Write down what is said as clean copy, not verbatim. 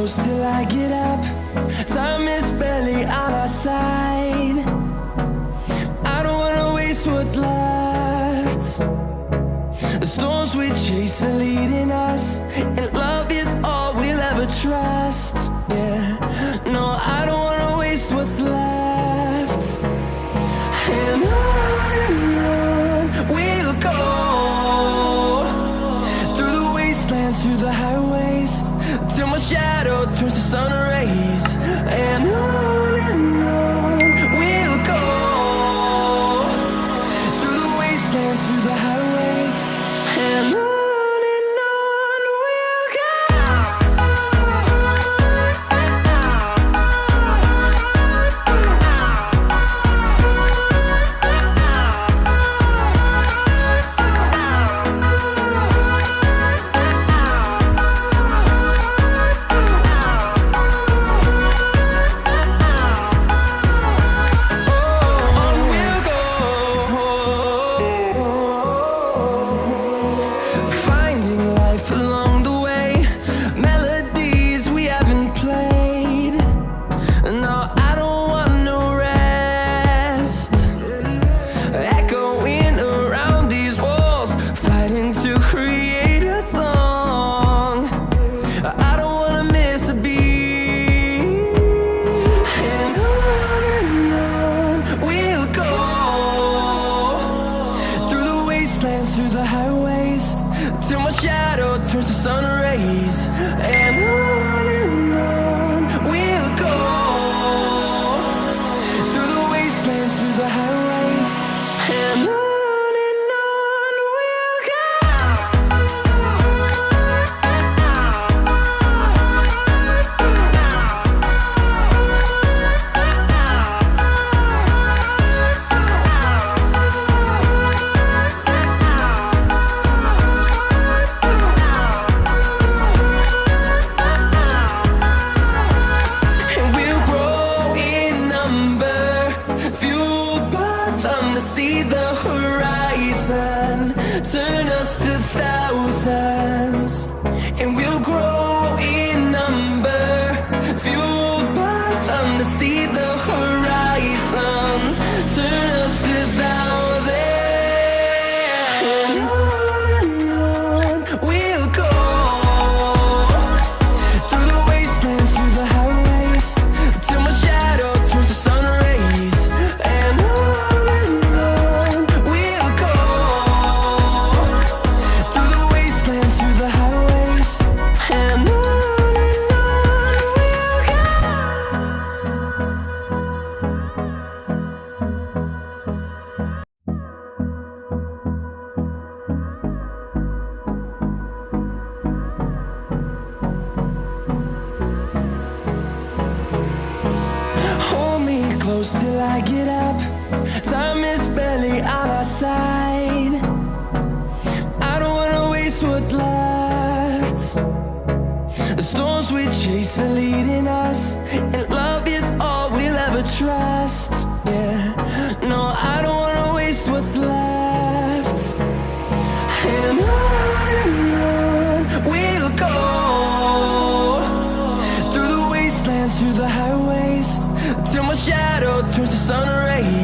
close till I get up. Time is barely on our side. I don't wanna waste what's left. The storms we chase are leading us, and love is all we'll ever trust. Yeah, no, I don't wanna waste what's left. And on we'll go, through the wastelands, through the highways, till my shadow turns to sun rays. And on we'll go, through the wastelands, through the highways, and on we'll go. Through the highways, till my shadow turns to sun rays. And on we'll go, through the wastelands, through the highways, and on we'll go. See the horizon, turn us to thousands, and we'll grow in number, fueled by them. To see the horizon, turn us to thousands, and on we'll go, through the wastelands, through the highways, till my shadow turns to sun rays. And close till I get up. Time is barely on our side. I don't wanna waste what's left. The storms we chase are leading us, and love is all we'll ever trust. Yeah, no, I don't wanna waste what's left. And on we'll go, through the wastelands, through the highways, till my shadow turns to sun rays.